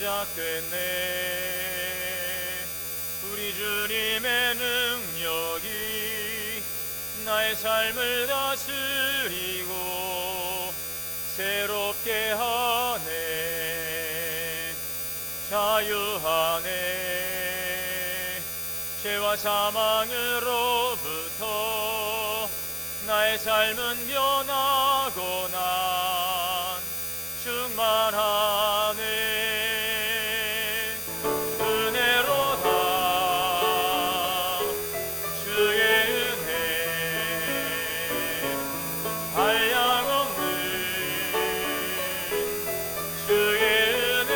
시작됐네. 우리 주님의 능력이 나의 삶을 다스리고 새롭게 하네. 자유하네. 죄와 사망으로부터 나의 삶은 변하고 난 충만하네. 은혜로다 주의 은혜 한량없는 주의 은혜.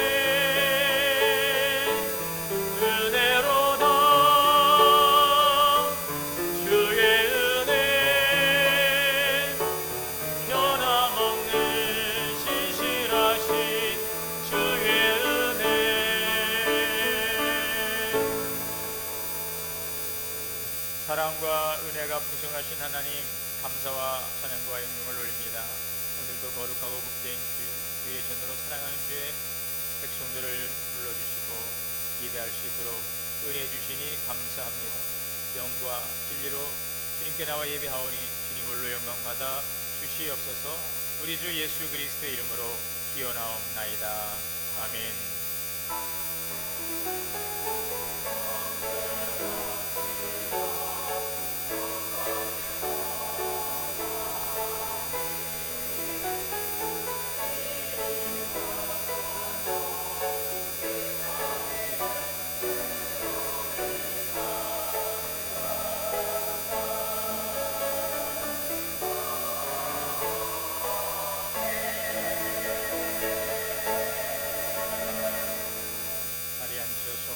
은혜로다 주의 은혜 변함없는 신실하신 주의 은혜. 사랑과 은혜가 풍성하신 하나님, 감사와 찬양과 영광을 올립니다. 오늘도 거룩하고 복된 주의 전으로 사랑하는 주의 백성들을 불러주시고 예배할 수 있도록 은혜 주시니 감사합니다. 영과 진리로 주님께 나와 예배하오니 주님 홀로 영광받아 주시옵소서. 우리 주 예수 그리스도의 이름으로 기원하옵나이다. 아멘. 자리에 앉으셔서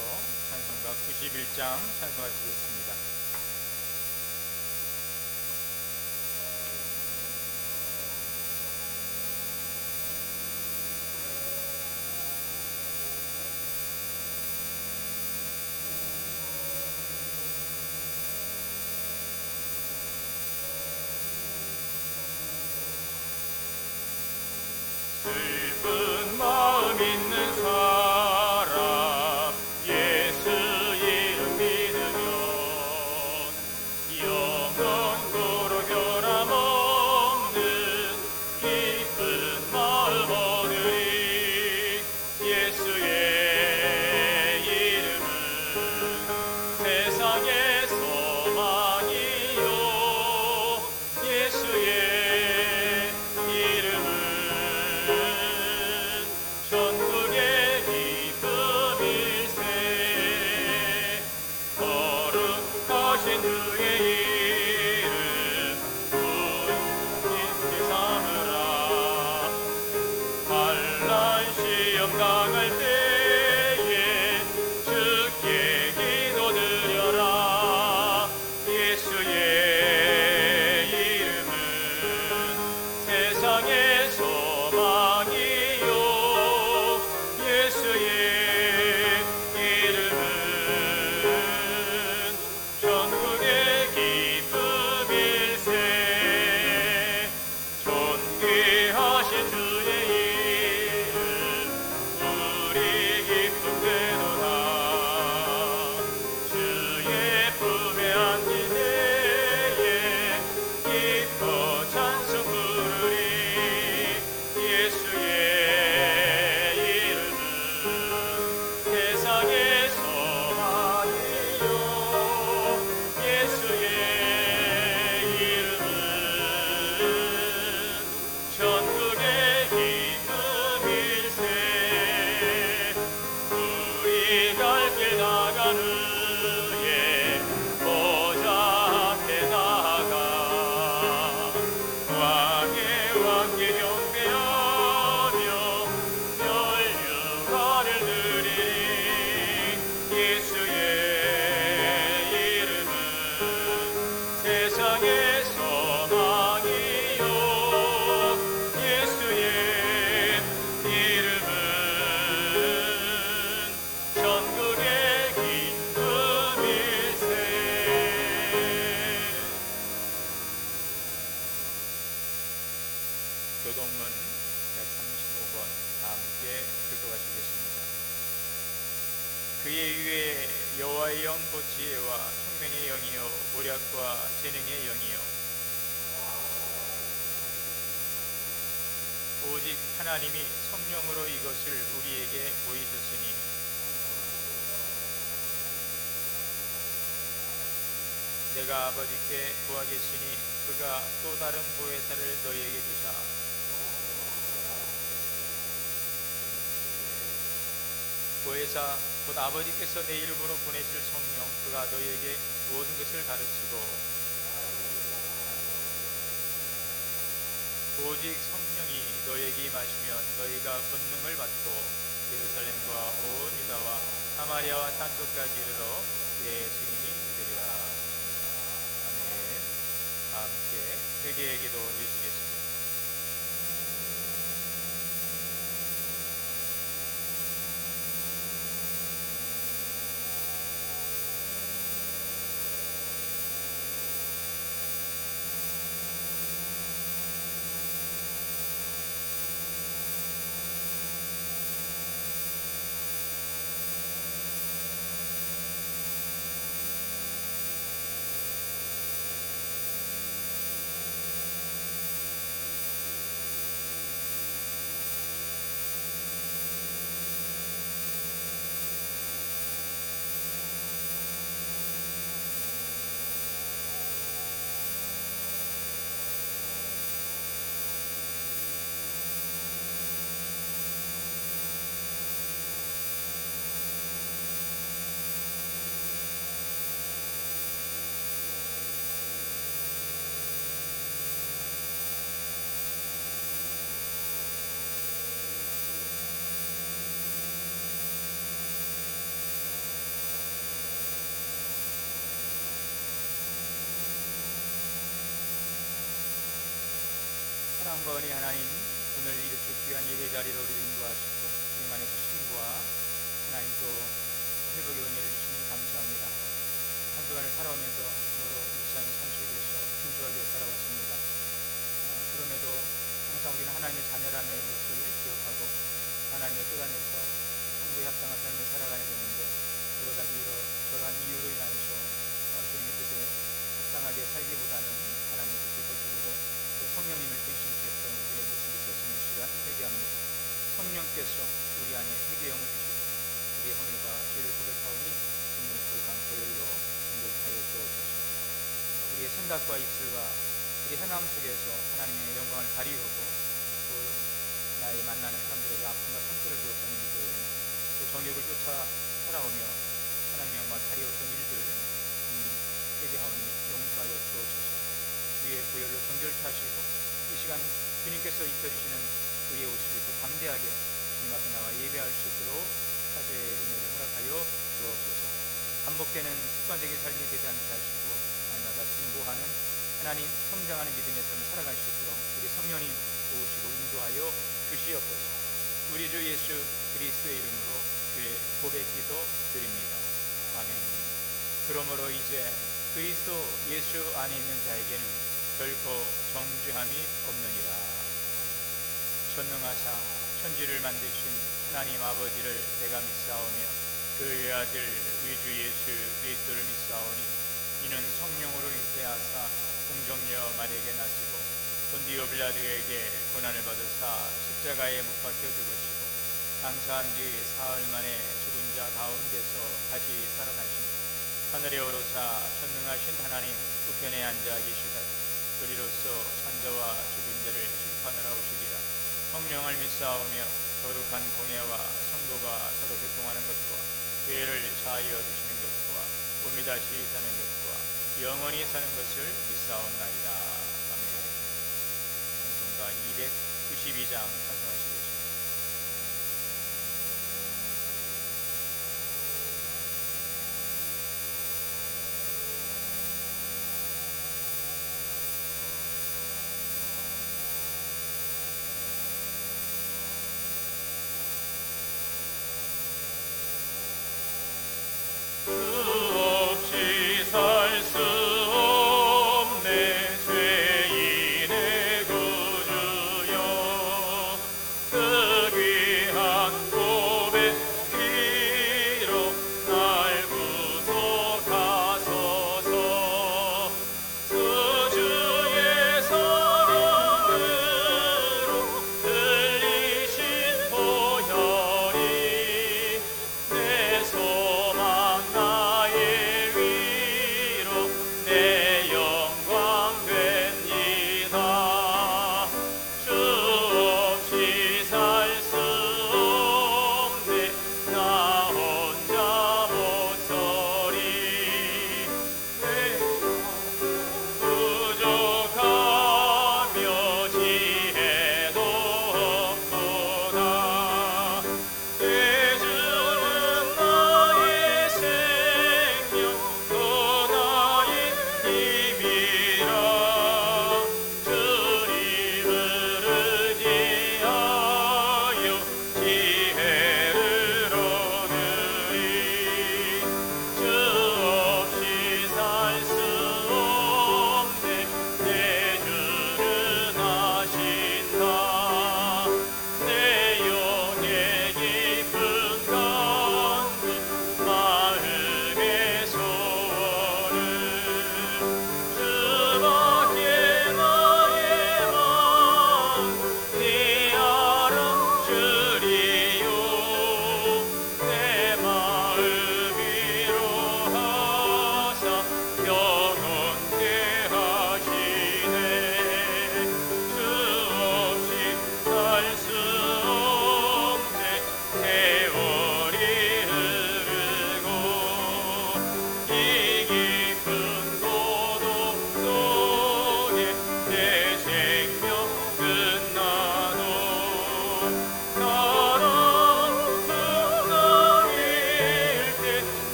찬송가 91장 찬송하시겠습니다. 슬픈 마음 있는 사람 예수 이름 믿으면 영원토록 변함없는 기쁜 마음 얻으리. 예수의 이름은 세상의 소망이요. 예수의 이름은 천국의 기쁨일세. 거룩하신 주의 이름 굳게 삼으라. 환난 시험 당할 때에 주께 기도드려라. 예수의 이름은 세상의 소망이요. 예수의 이름은 천국의 기쁨일세. 존귀하신 주의 이름 우리 기쁨 되도다. 주의 품에 안길 때에 기뻐 찬송 부르리. 예수의 이름은 세상의 소망이요. 예수의 이름은 천국의 기쁨일세. 우리 갈 길 나간 후에 보좌 앞에 나아가 왕의 왕께 경배하며 멸류관을 드리리. 예수의 이름은 세상의 소망이요. 예수의 이름은 천국의 기쁨일세. 교동문 135번 다 함께 교도하시겠습니다. 그의 위에 여호와의 영 곧 지혜와 총명의 영이요 모략과 재능의 영이요 오직 하나님이 성령으로 이것을 우리에게 보이셨으니 내가 아버지께 구하겠으니 그가 또 다른 보혜사를 너희에게 주사 보혜사 곧 아버지께서 내 이름으로 보내실 성령 그가 너희에게 모든 것을 가르치고 오직 성령이 너희에게 임하시면 너희가 권능을 받고 예루살렘과 온 유다와 사마리아와 땅끝까지 이르러 내 증인이 되리라. 아멘. 다 함께 회개의 기도 드리시겠습니다. 사랑과 은혜 하나님, 오늘 이렇게 귀한 예배 자리로 우리를 인도하시고 주님 안에서 신과 하나님 또 회복의 은혜를 주시니 감사합니다. 한 주간을 살아오면서 여러 일상의 상처에 대해서 분주하게 살아왔습니다. 그럼에도 항상 우리는 하나님의 자녀라는 것을 기억하고 하나님의 뜻 안에서 성도에 합당한 삶을 살아가야 되는데 여러 가지 이러저러한 이유로 인하여서 주님의 뜻에 합당하게 살기보다는 하나님의 뜻을 거스르고 성령님을 근심했던 우리의 모습이 있었으면 시간 회개합니다. 성령께서 우리 안에 회개의 영을 주시고 우리의 허물과 죄를 고백하오니 주님의 거룩한 보혈로 정결하여 주옵소서. 우리의 생각과 입술과 우리 행함 속에서 하나님의 영광을 가리우고 또 나의 만나는 사람들에게 아픔과 상처를 주었던 일들 또 정욕을 쫓아 살아오며 하나님의 영광을 가리웠던 일들 회개하오니 용서하여 주옵소서. 주의 보혈로 정결케 하시고 이 시간 주님께서 입혀주시는 의의 옷을 입고 담대하게 주님 앞에 나와 예배할 수 있도록 사죄의 은혜를 허락하여 주옵소서. 반복되는 습관적인 삶이 되지 않게 하시고 날마다 진보하는 하나님 성장하는 믿음의 삶을 살아갈 수 있도록 우리 성령님 도우시고 인도하여 주시옵소서. 우리 주 예수 그리스도의 이름으로 주의 고백기도 드립니다. 아멘. 그러므로 이제 그리스도 예수 안에 있는 자에게는 결코 정죄함이 없느니라. 전능하사 천지를 만드신 하나님 아버지를 내가 믿사오며 그의 아들 우리 주 예수 그리스도를 믿사오니 이는 성령으로 잉태하사 공정녀 마리에게 나시고 본디오 빌라도에게 고난을 받으사 십자가에 못 박혀 죽으시고 장사한 지 사흘 만에 죽은 자 가운데서 다시 살아나시니 하늘에 오르사 전능하신 하나님 우편에 앉아 계시다. 그리로서 산자와 죽은 자를 심판하러 오시리라. 성령을 믿사오며 거룩한 공예와 성도가 서로 교통하는 것과 죄를 사하여 주시는 것과 몸이 다시 사는 것과 영원히 사는 것을 믿사옵나이다. 아멘. 찬송가 292장 찬송하시겠습니다.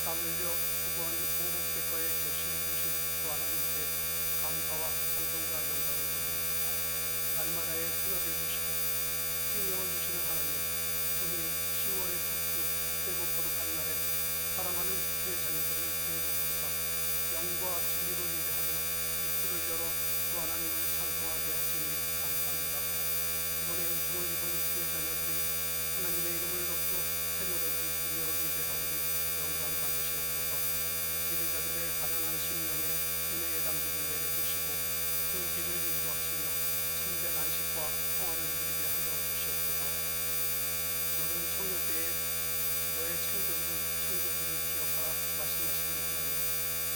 땀 흘려 수고한 보복대가의 결실을 주신 주 하나님께 감사와 찬송과 영광을 돌립니다. 날마다의 생업을 주시고 생명을 주시는 하나님, 오늘 10월의 첫 주 복되고 거룩한 날에 사랑하는 주의 자녀들을 기회로 부사 영과 진리로 예배하며 입술을 열어 주 하나님을 찬송하게 하시니 감사합니다. 이번에 은총을 입은 주의 자녀들이 하나님의 이름을 높여 새 노래를 부르며 예배하오니 영광 받으시옵소서. 예배자들의 가난한 심령에 은혜의 담비를 내려주시고 그 길을 인도하시며 참된 안식과 평안을 누리게 하여 주시옵소서. 너는 청년 때에 너의 창조주를 기억하라 말씀하시는 하나님,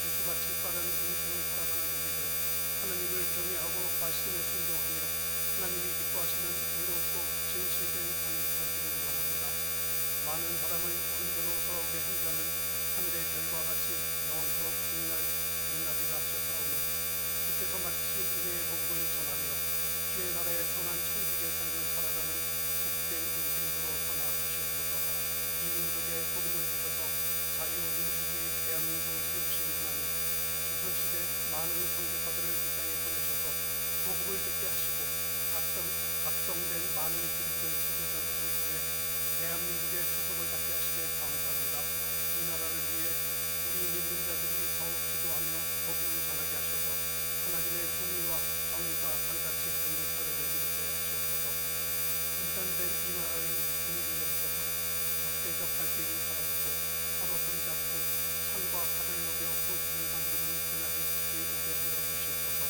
유수같이 빠른 인생을 살아가는 우리들, 하나님을 경외하고 말씀에 순종하며 하나님이 기뻐하시는 의롭고 진실된 삶을 살기를 원합니다. 많은 사람을 오른대로 돌아오게 한 자는 하늘의 별과 같이 영원토록 빛나리라 하셨사오니 주께서 맡기신 은혜의 복음을 전하며 주의 나라의 선한 청지기의 삶을 살아가는 복된 인생으로 삼아 주시옵소서. 이 민족에 복음을 주셔서 자유민주주의 대한민국을 세우신 하나님, 조선시대 많은 선교사들을 이 땅에 보내셔서 복음을 듣게 하시고 각성된 많은 기독교 지도자들을 통해 대한민국의 수석을 받게 하시며 감사합니다. 이 나라를 위해 우리 믿는 자들이 더욱 기도하며 복음을 전하게 하셔서 하나님의 공의와 정의가 강같이 흐르는 사회를 이루게 하시옵소서. 분단된 이 나라를 공의를 여기셔서 적대적 갈등이 사라지고 서로 손잡고 창과 칼을 녹여 보습을 만드는 그날이 오게 하여 주시옵소서.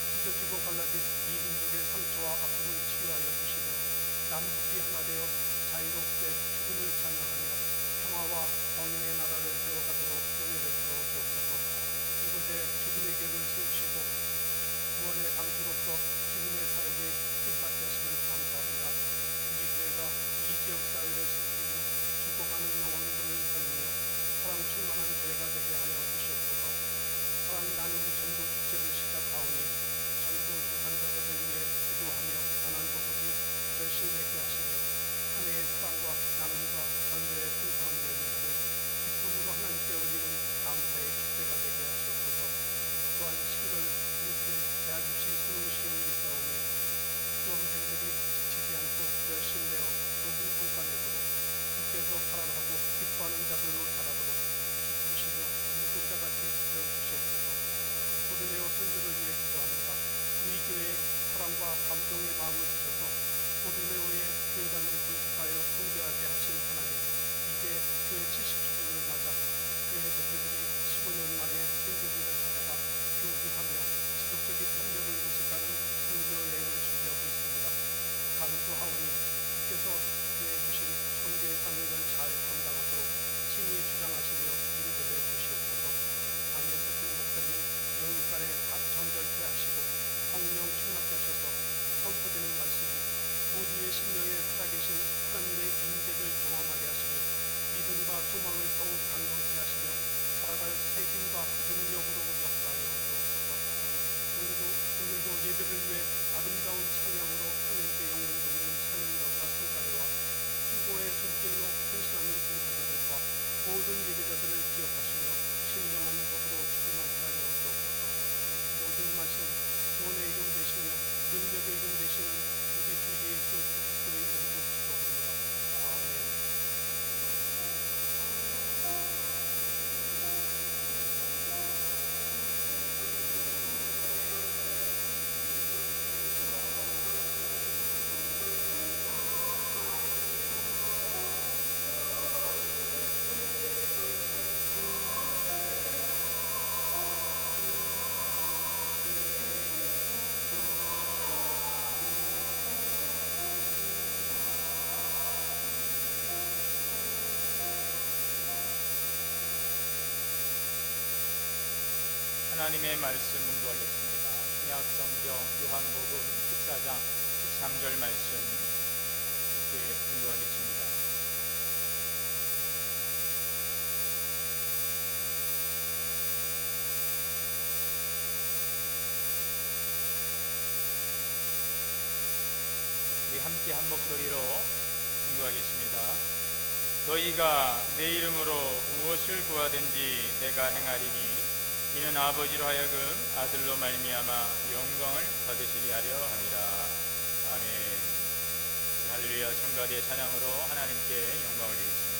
찢어지고 갈라진 이 민족의 상처와 아픔을 치유하여 주시며 남북이 하나 되어 자유롭게 죽음을 찬양하며 평화와 번영의 나라를 세워가도록 은혜 베풀어 주옵소서. 이곳에 주님의 교를 세우시고 구원의 방주로서 주님의 사역에 쓰임받게 하심을 감사합니다. 우리 교회가 이 지역 사회를 살피며 죽어가는 영혼들을 살리며 사랑 충만한 교회가 되게 하여 주시옵소서. 사랑 나눔 전도 축제를 시작하오니 전도 중상자들을 위해 기도하며 전한 부부이 결실 맺게 하시며 한 해의 사랑과 나눔과 전도의 풍성한 열매들을 기쁨으로 하나님께 올리는 감사의 축제가 되게 하시옵소서. 또한 11월 20일 대학 입시 수능 시험이 있사오니 수험생들이 지치지 않고 열심히 내어 좋은 성과 내도록 주께서 사랑하고 기뻐하는 자들로 자라도록 기쁘시며 인도자같이 지켜주시옵소서. 고르네오 선교를 위해 기도합니다. 우리 교회에 사랑과 감동의 마음을 주셔서 고르네오의 교회당을 건축하여 성대하게 하신 하나님, 이제 교회 70주년을 맞아 교회 대표들이 15년 만에 선교지를 찾아가 교류하며 지속적인 협력을 모색하는 선교 여행을 준비하고 있습니다. 감수하오니 주께서 교회에 주신 선교의 사명을 잘 감당하도록 친히 주장하시며 인도해 주시옵소서. 강연석훈 목사님 영육간에 정결케 하시고 성령 충만케 하셔서 선포되는 말씀이 모두의 심령에 살아계신 하나님의 임재를 경험하게 하시며 믿음과 소망을 더욱 강건케 하시며 살아갈 새 힘과 능력으로 역사하여 주옵소서. 오늘도 예배를 위해 아름다운 찬양으로 하나님께 영광 돌리는 찬양가와 성가대와 수고의 손길로 헌신하는 봉사자들과 모든 예배자들을 기억하시며 신령한 복으로 충만케 하여 주옵소서. 모든 말씀 구원의 이름 되시며 능력의 이름 되시는 우리 주 예수 그리스도의 이름으로 기도합니다. 아멘. 하나님의 말씀 묵도하겠습니다. 신약성경 요한복음 14장 13절 말씀 함께 묵도하겠습니다. 우리 함께 한 목소리로 묵도하겠습니다. 너희가 내 이름으로 무엇을 구하든지 내가 행하리니 이는 아버지로 하여금 아들로 말미암아 영광을 받으시리 하려 함이라. 아멘. 할렐루야. 성가대의 찬양으로 하나님께 영광을 드리겠습니다.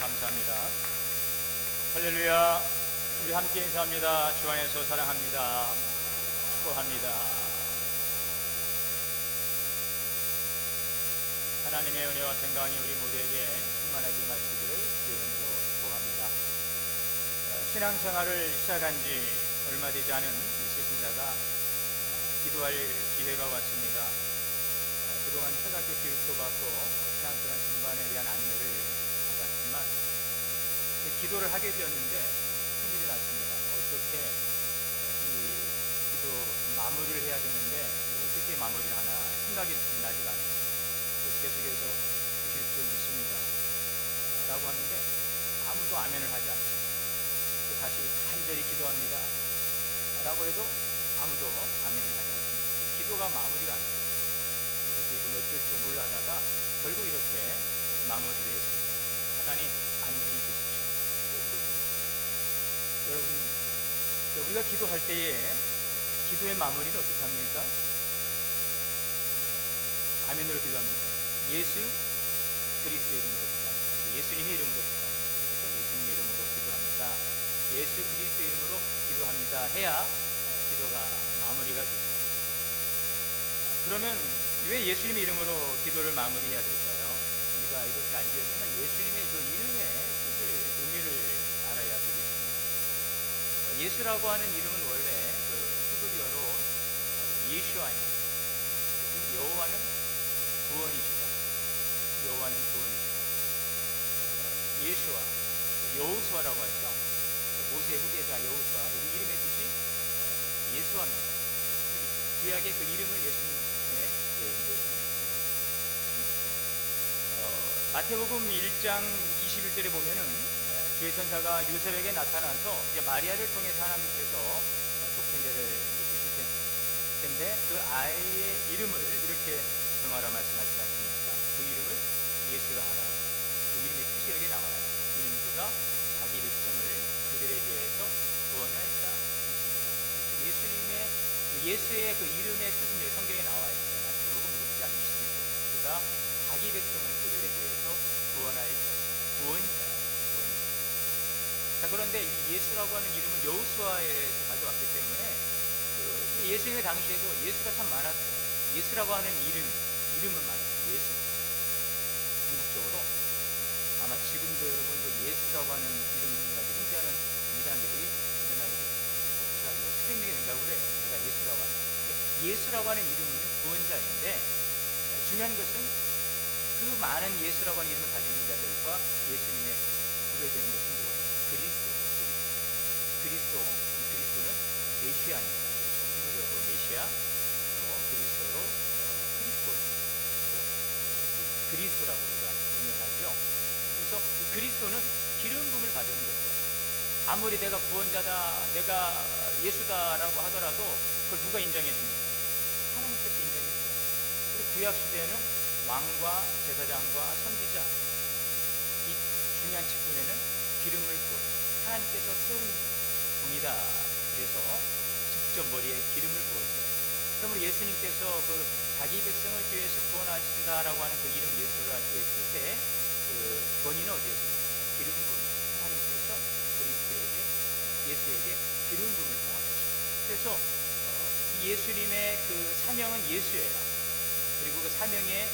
감사합니다. 할렐루야. 우리 함께 인사합니다. 주 안에서 사랑합니다. 축복합니다. 하나님의 은혜와 평강이 우리 모두에게 충만하게 임하시기를 주의 이름으로 축복합니다. 신앙생활을 시작한 지 얼마 되지 않은 세신자가 기도할 기회가 왔습니다. 그동안 초등학교 교육도 받고 신앙생활 전반에 대한 안내를 받았지만 기도를 하게 되었는데 큰일이 났습니다. 어떻게 이 기도 마무리를 해야 되는데 어떻게 마무리를 하나 생각이 나지가 않아요. 그래서 계속해서 주실 줄 믿습니다 라고 하는데 아무도 아멘을 하지 않습니다. 다시 간절히 기도합니다 라고 해도 아무도 아멘을 하지 않습니다. 기도가 마무리가 안 돼요. 그래서 이건 어쩔 줄 몰라다가 결국 이렇게 마무리를 했습니다. 하나님 안녕히 계십시오. 여러분, 우리가 기도할 때에 기도의 마무리는 어떻게 합니까? 아멘으로 기도합니다. 예수 그리스도의 이름으로 기도합니다. 예수님의 이름으로 기도합니다. 그래서 예수님의 이름으로 기도합니다. 예수 그리스도의 이름으로 기도합니다 해야 기도가 마무리가 되죠. 그러면 왜 예수님의 이름으로 기도를 마무리해야 될까요? 우리가 이것을 알기 위해서는 예수님의 그 이름의 뜻을, 의미를 알아야 되겠습니다. 예수라고 하는 이름은 원래 그 히브리어로 예슈아입니다. 여호와는 구원이시다. 여호와는 구원이시다. 예슈아, 여호수아라고 하죠. 모세의 후계자 여호수아, 이 이름의 뜻이 예수아입니다. 구약의 그 이름을 예수님의 마태복음 1장 21절에 보면은 주의 천사가 요셉에게 나타나서 이제 마리아를 통해서 하나님께서 독생자를 주실 텐데 그 아이의 이름을 이렇게 정하라 말씀하시지 않습니까? 그 이름을 예수라 하라. 그 이름의 뜻이 여기 나와요. 이는 그가 자기 백성을 그들의 죄에서 구원하리라. 예수님의 그 예수의 그 이름의 뜻은 여기 성경에 나와 있어요. 마태복음 1장 21절. 그가 자기 백성을 그들의 죄에서 구원하리라. 구원자. 자, 그런데 이 예수라고 하는 이름은 여호수아에서 가져왔기 때문에 그 예수님의 당시에도 예수가 참 많았어요. 예수라고 하는 이름은 많았어요. 예수. 궁극적으로 아마 지금도 여러분 그 예수라고 하는 이름을 가지고 흥세하는 이단들이 일어나고 가지고 수백 명이 된다고 그래요. 내가 예수라고 하는. 예수라고 하는 이름은요 구원자인데 중요한 것은 그 많은 예수라고 하는 이름을 가진 자들과 예수님의 구별되는 것은 뭐예요? 그리스도는 메시아입니다. 히브리어로 메시아, 그리스어로 크리스토스, 그리스도라고 우리가 유명하죠. 그래서 그리스도는 기름 부음을 받은 거죠. 아무리 내가 구원자다, 내가 예수다라고 하더라도 그걸 누가 인정해 줍니까? 하나님께서 인정해 줘요. 그리고 구약 시대에는 왕과 제사장과 선지자 이 중요한 직분에는 기름을 부어요. 하나님께서 세운 분이다. 그래서 직접 머리에 기름을 부었어요. 그러므로 예수님께서 그 자기 백성을 죄에서 구원하신다라고 하는 그 이름 예수라의 뜻의 그 원인은 어디에서? 기름 부음. 하나님께서 예수에게 기름 부음을 통하셨어요. 그래서 이 예수님의 그 사명은 예수예요. 그리고 그 사명의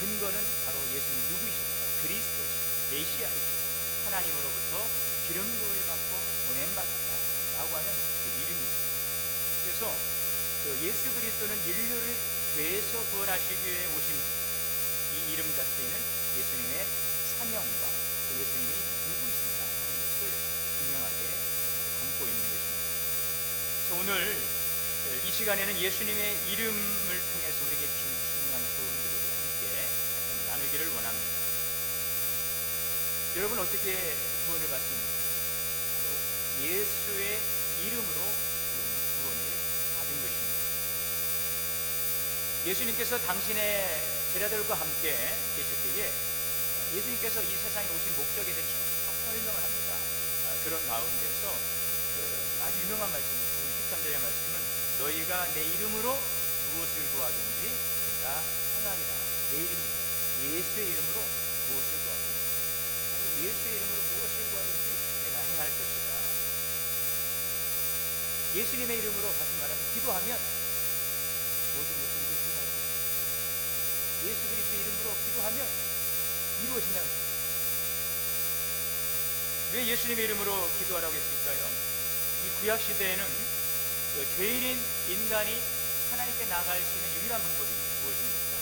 근거는 바로 예수님 누구이십니까? 그리스도시죠. 메시아이시죠. 하나님으로부터 기름 부음을 받고 보냄받았다라고 하는 그 이름이죠. 그래서 그 예수 그리스도는 인류를 죄에서 구원하시기 위해 오신 이 이름 자체는 예수님의 사명과 그 예수님이 누구이신가 하는 것을 분명하게 담고 있는 것입니다. 그래서 오늘 이 시간에는 예수님의 이름을 통해서 우리에게 주신 중요한 교훈들을 함께 나누기를 원합니다. 여러분 어떻게 구원을 받습니까? 바로 예수의 이름으로 우리는 구원을 받은 것입니다. 예수님께서 당신의 제자들과 함께 계실 때에 예수님께서 이 세상에 오신 목적에 대해 쭉 설명을 합니다. 그런 가운데서 아주 유명한 말씀입니다. 오늘 13절의 말씀은 너희가 내 이름으로 무엇을 구하든지 내가 행하리라. 내 이름입니다. 예수의 이름으로 무엇을 구하든지 바로 예수의 이름으로 무엇을 구하든지 내가 행할 것이다. 예수님의 이름으로 다시 말하면 기도하면 모든 것이 이루어진다는 것입니다. 예수 그리스도의 이름으로 기도하면 이루어진다는 것입니다. 왜 예수님의 이름으로 기도하라고 했을까요? 이 구약 시대에는 그 죄인인 인간이 하나님께 나아갈 수 있는 유일한 방법이 무엇입니까?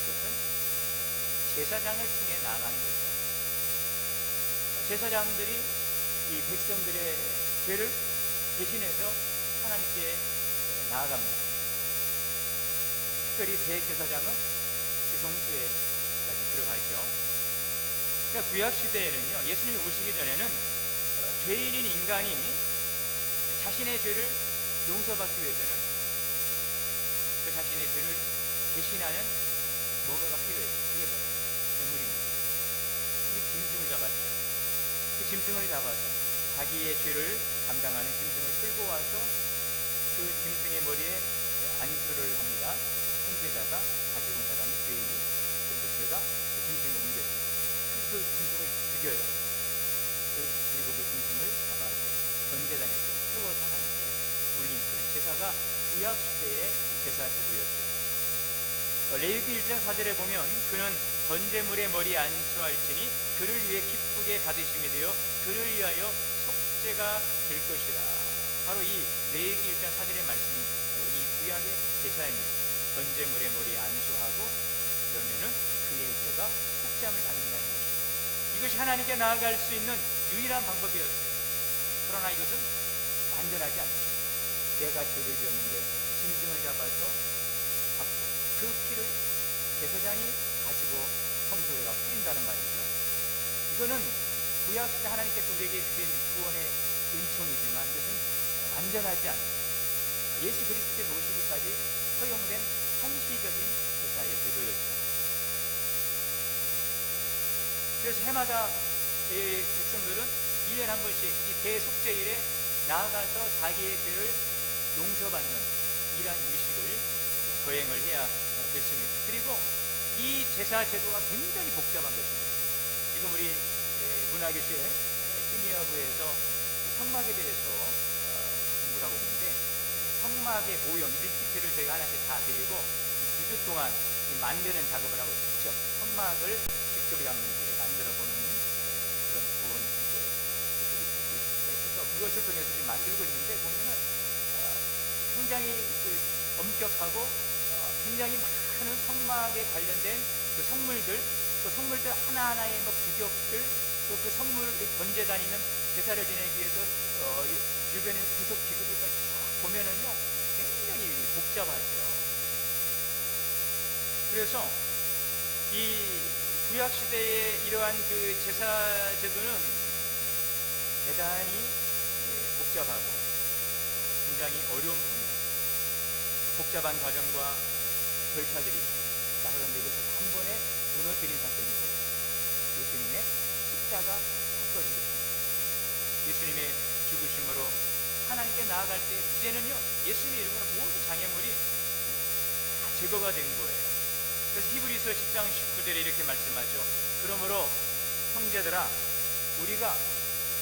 그것은 제사장을 통해 나아가는 거죠. 제사장들이 이 백성들의 죄를 대신해서 하나님께 나아갑니다. 특별히 대제사장은 지성소에까지 들어가죠. 그러니까 구약 시대에는요, 예수님이 오시기 전에는 죄인인 인간이 자신의 죄를 용서받기 위해서는 그 자신의 죄를 대신하는 뭔가가 필요했어요. 그게 바로 제물입니다. 이 짐승을 잡았죠. 그 짐승을 잡아서 자기의 죄를 담당하는 짐승을 끌고 와서 그 짐승의 머리에 안수를 합니다. 헌제자가 가지고 온 사람이 죄인이 그래서 죄가 그 짐승을 옮겨줍니다. 그 짐승을 죽여요. 그리고 그 짐승을 잡아서 번제단에서 태워서 하나님께 올리는 그런 제사가 구약 시대의 제사 제도였죠. 레위기 1장 4절에 보면 그는 번제물의 머리에 안수할지니 그를 위해 기쁘게 받으심이 되어 그를 위하여 속죄가 될 것이라. 바로 이 레위기 1장 4절의 말씀이 바로 이 구약의 제사입니다. 번제물의 머리에 안수하고 그러면은 그의 죄가 속죄함을 받는다는 것입니다. 이것이 하나님께 나아갈 수 있는 유일한 방법이었어요. 그러나 이것은 완전하지 않죠. 내가 죄를 지었는데 짐승을 잡고 그 피를 제사장이 가지고 성소에가 뿌린다는 말이죠. 이거는 구약시대 하나님께서 우리에게 주신 구원의 은총이지만 이것은 완전하지 않아요. 예수 그리스도께서 오시기까지 허용된 한시적인 제사의 제도였죠. 그래서 해마다 백성들은 1년에 한 번씩 이 대속죄일에 나아가서 자기의 죄를 용서받는 이러한 의식을 거행을 해야 됐습니다. 그리고 이 제사 제도가 굉장히 복잡한 것입니다. 지금 우리 문화교실 시니어부에서 성막에 대해서 공부를 하고 있는데, 성막의 모형, 밀키트를 저희가 하나씩 다 드리고 2주 동안 만드는 작업을 하고 직접 성막을 직접 우리가 만들어 보는 그런 좋은 있어서 그것을 통해서 지금 만들고 있는데, 보면은 굉장히 엄격하고 굉장히 많은 성막에 관련된 그 성물들, 또 성물들 하나하나의 규격들, 또 그 성물이 번제 다니는 제사를 지내기 위해서 주변에 구속 기구들까지 쫙 보면은요 굉장히 복잡하죠. 그래서 이 구약 시대의 이러한 그 제사 제도는 대단히 복잡하고 굉장히 어려운 부분이었어요. 복잡한 과정과 절차들이 있어요. 자, 그런데 이것을 한 번에 무너뜨린 사건이 뭐예요? 예수님의 십자가 사건인 것입니다. 예수님의 죽으심으로 하나님께 나아갈 때 이제는요 예수님의 이름으로 모든 장애물이 다 제거가 된 거예요. 그래서 히브리서 10장 19절에 이렇게 말씀하죠. 그러므로 형제들아, 우리가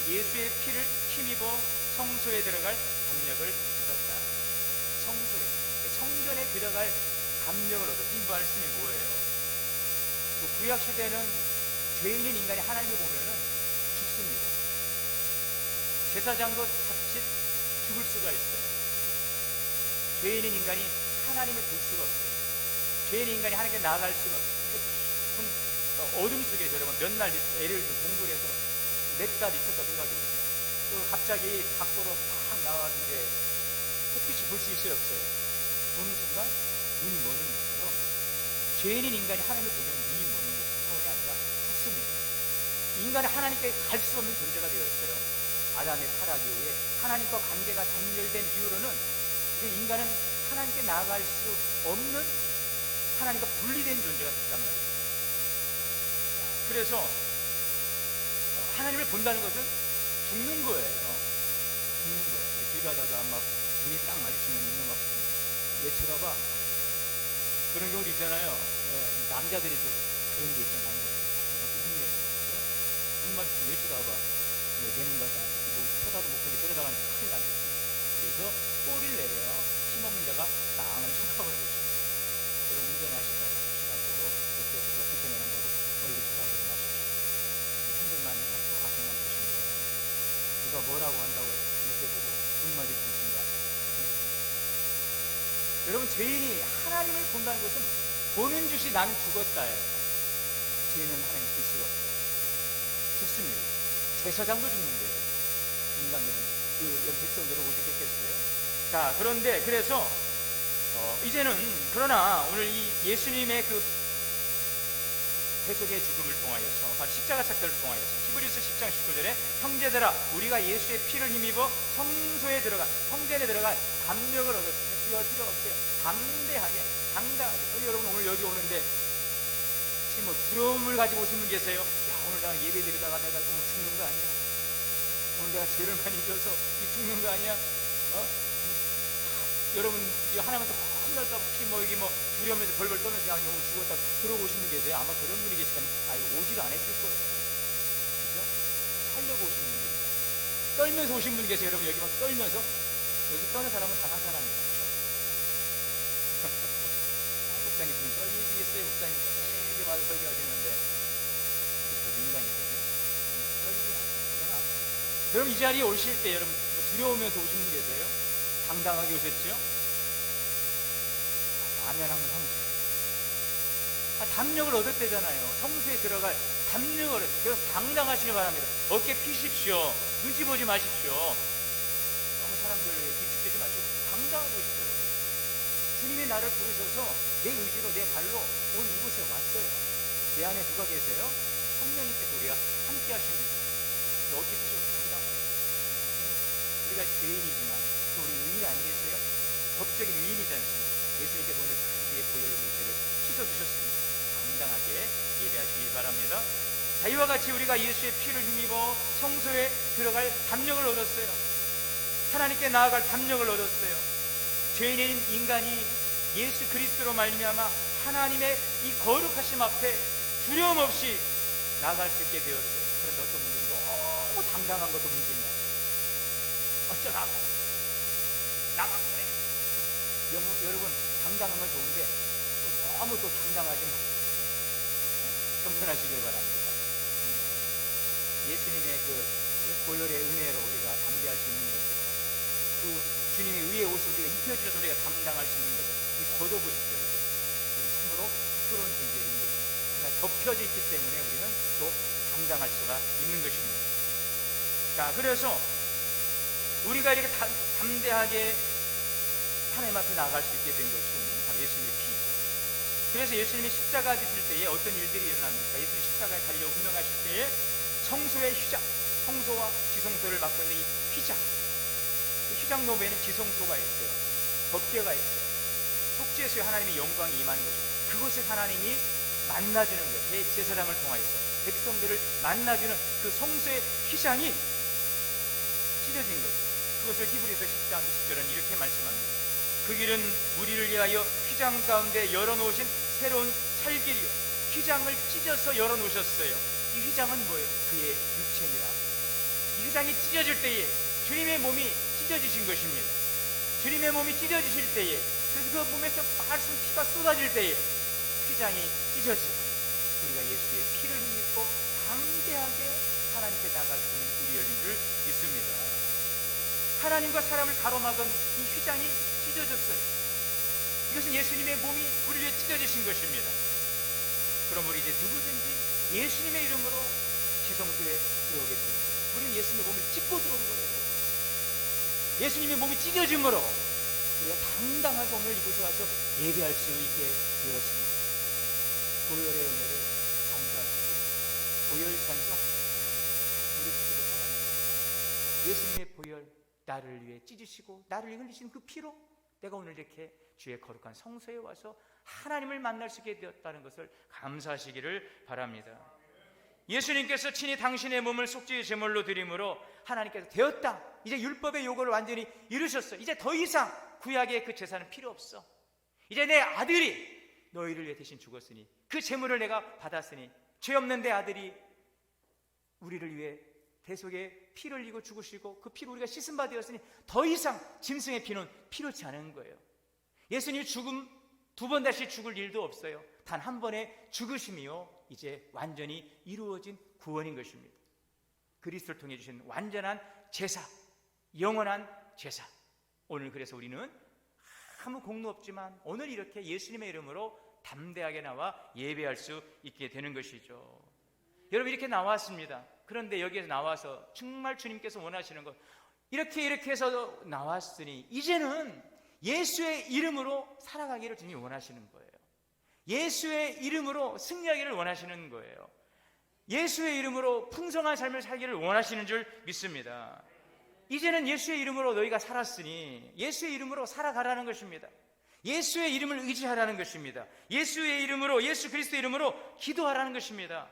예수의 피를 힘입어 성소에 들어갈 담력을 얻었다. 성전에 들어갈 담력을 얻었다. 이 말씀이 뭐예요? 그 구약 시대는 죄인인 인간이 하나님을 보면은 죽습니다. 제사장도 자칫 죽을 수가 있어요. 죄인인 인간이 하나님을 볼 수가 없어요. 죄인인 인간이 하나님께 나아갈 수가 없어요. 깊은 어둠 속에서 여러분 몇 날, 예를 들어 동굴에서 몇 달 있었다 생각해 보세요. 또 갑자기 밖으로 팍 나왔는데 햇빛이 볼 수 있어요, 없어요? 어느 순간 눈이 머는 것처럼 죄인인 인간이 하나님을 보면 눈이 머는 것 차원이 아니라 죽습니다. 인간은 하나님께 갈 수 없는 존재가 되었어요. 아담의 타락 이후에 하나님과 관계가 단절된 이후로는 인간은 하나님께 나아갈 수 없는, 하나님과 분리된 존재가 됐단 말이에요. 그래서 하나님을 본다는 것은 죽는 거예요. 죽는 거예요. 길 가다가 막 눈이 딱 마주치면 막 얘 쳐다봐. 그런 경우도 있잖아요. 남자들이 좀 그런 게 있잖아요. 남자들이 흉내내요. 눈 마주치면 얘 쳐다봐. 내 눈 같다. 뭐 쳐다도 못 보니 때려다가는 큰일 나죠. 그래서 꼬리를 내려요. 힘없는 자가 땅을 쳐다보는 것입니다. 여러분 운전하시다가 혹시라도 옆에서 불편해한다고 얼굴 쳐다보지 마십시오. 핸들만 잡고 앞에만 보시는 거예요. 누가 뭐라고 한다고 옆에 보고 눈 마주치는 순간. 여러분, 죄인이 하나님을 본다는 것은 보는 즉시 나는 죽었다예요. 죄인은 하나님 볼 수가 없어요. 죽습니다. 제사장도 죽는데요. 인간들은, 그 백성들은 오죽했겠어요. 자, 그런데 그래서 이제는, 그러나 오늘 이 예수님의 그 대속의 죽음을 통하여서, 바로 십자가 사건을 통하여서 히브리서 10장 19절에 형제들아, 우리가 예수의 피를 힘입어 성소에 들어가, 성전에 들어갈 담력을 얻었습니다. 두려울 필요가 없어요. 담대하게, 당당하게. 여러분 오늘 여기 오는데 혹시 뭐 두려움을 가지고 오신 분 계세요? 야, 오늘 내가 예배 드리다가 내가 좀 죽는 거 아니야? 오늘 내가 죄를 많이 져서 죽는 거 아니야? 여러분 하나님한테 혼날까 혹시 뭐 여기 뭐 두려우면서 벌벌 떨면서 야, 오늘 죽었다 그러고 오신 분 계세요? 아마 그런 분이 계시다면 오지도 않았을 거예요. 그죠? 살려고 오신 분들입니다. 떨면서 오신 분 계세요. 여러분 여기 막 떨면서. 여기 떠는 사람은 단 한 사람이에요. 목사님 지금 떨리시겠어요? 목사님 되게 많이 설교하시는데 저도 인간이거든요. 떨리진 않습니다. 여러분 이 자리에 오실 때 여러분 두려우면서 오신 분 계세요? 당당하게 오셨죠? 아멘 한번 하면 좋겠어요. 담력을 얻었대잖아요. 성수에 들어갈 담력을. 여러분 당당하시길 바랍니다. 어깨 피십시오. 눈치 보지 마십시오. 너무 사람들 위축되지 마시고 당당하게 오십시오. 주님이 나를 부르셔서 내 의지로 내 발로 오늘 이곳에 왔어요. 내 안에 누가 계세요? 성령님께서 우리가 함께 하십니다. 어떻게 하시고 감당? 우리가 죄인이지만 또 우리 의인 아니겠어요? 법적인 의인이지 않습니까? 예수님께서 오늘 다 우리의 보혈로 우리 죄를 씻어주셨습니다. 당당하게 예배하시기 바랍니다. 자, 이와 같이 우리가 예수의 피를 힘입어 성소에 들어갈 담력을 얻었어요. 하나님께 나아갈 담력을 얻었어요. 죄인인 인간이 예수 그리스도로 말미암아 하나님의 이 거룩하심 앞에 두려움 없이 나아갈 수 있게 되었어요. 그런데 어떤 분들은 너무 당당한 것도 문제인가? 어쩌라고 나만 그래. 여러분, 당당한 건 좋은데 너무 또 당당하지 마. 겸손하시길 바랍니다. 예수님의 그 보혈의 은혜로 우리가 담대할 수 있는 것이요, 그 주님의 의의 옷을 우리가 입혀주셔서 우리가 담당할 수 있는 것을 이 걷어보십시오. 우리 참으로 부끄러운 존재인 것입니다. 그러나 덮여져 있기 때문에 우리는 또 당당할 수가 있는 것입니다. 자, 그래서 우리가 이렇게 담대하게 하나님 앞에 나아갈 수 있게 된 것은 바로 예수님의 피죠. 그래서 예수님이 십자가 지실 때에 어떤 일들이 일어납니까? 예수님 십자가에 달려 운명하실 때에 성소의 휘장, 성소와 지성소를 맡고 있는 이 휘장, 그 휘장 노베에는 지성소가 있어요. 법궤가 있어요. 속죄소에 하나님의 영광이 임하는 거죠. 그곳에 하나님이 만나주는 거예요. 대제사장을 통하여서 백성들을 만나주는 그 성소의 휘장이 찢어진 거죠. 그것을 히브리서 10장 20절은 이렇게 말씀합니다. 그 길은 우리를 위하여 휘장 가운데 열어놓으신 새로운 살길이요, 휘장을 찢어서 열어놓으셨어요. 이 휘장은 뭐예요? 그의 육체니라. 이 휘장이 찢어질 때에 주님의 몸이 찢어지신 것입니다. 주님의 몸이 찢어지실 때에, 그래서 그 몸에서 말씀 피가 쏟아질 때에 휘장이 찢어지고 우리가 예수의 피를 힘입고 담대하게 하나님께 나갈 수 있는 길이 열린 줄 믿습니다. 하나님과 사람을 가로막은 이 휘장이 찢어졌어요. 이것은 예수님의 몸이 우리를 위해 찢어지신 것입니다. 그러므로 이제 누구든지 예수님의 이름으로 지성소에 들어오게 됩니다. 우리는 예수님의 몸을 찢고 들어온 거예요. 예수님의 몸이 찢어짐으로 우리가 당당하게 오늘 이곳에 와서 예배할 수 있게 되었습니다. 보혈의 은혜를 감사하시고 보혈 찬송 부르시기를 바랍니다. 예수님의 보혈, 나를 위해 찢으시고 나를 위해 흘리신 그 피로 내가 오늘 이렇게 주의 거룩한 성소에 와서 하나님을 만날 수 있게 되었다는 것을 감사하시기를 바랍니다. 예수님께서 친히 당신의 몸을 속죄의 제물로 드림으로 하나님께서 되었다, 이제 율법의 요구를 완전히 이루셨어, 이제 더 이상 구약의 그 제사는 필요 없어, 이제 내 아들이 너희를 위해 대신 죽었으니 그 제물을 내가 받았으니 죄 없는 내 아들이 우리를 위해 대속의 피를 흘리고 죽으시고 그 피로 우리가 씻음 바 되었으니 더 이상 짐승의 피는 필요치 않은 거예요. 예수님 죽음, 두 번 다시 죽을 일도 없어요. 단 한 번의 죽으심이요 이제 완전히 이루어진 구원인 것입니다. 그리스도를 통해 주신 완전한 제사, 영원한 제사. 오늘 그래서 우리는 아무 공로 없지만 오늘 이렇게 예수님의 이름으로 담대하게 나와 예배할 수 있게 되는 것이죠. 여러분, 이렇게 나왔습니다. 그런데 여기에서 나와서 정말 주님께서 원하시는 것, 이렇게 해서 나왔으니 이제는 예수의 이름으로 살아가기를 주님이 원하시는 거예요. 예수의 이름으로 승리하기를 원하시는 거예요. 예수의 이름으로 풍성한 삶을 살기를 원하시는 줄 믿습니다. 이제는 예수의 이름으로 너희가 살았으니 예수의 이름으로 살아가라는 것입니다. 예수의 이름을 의지하라는 것입니다. 예수의 이름으로, 예수 그리스도의 이름으로 기도하라는 것입니다.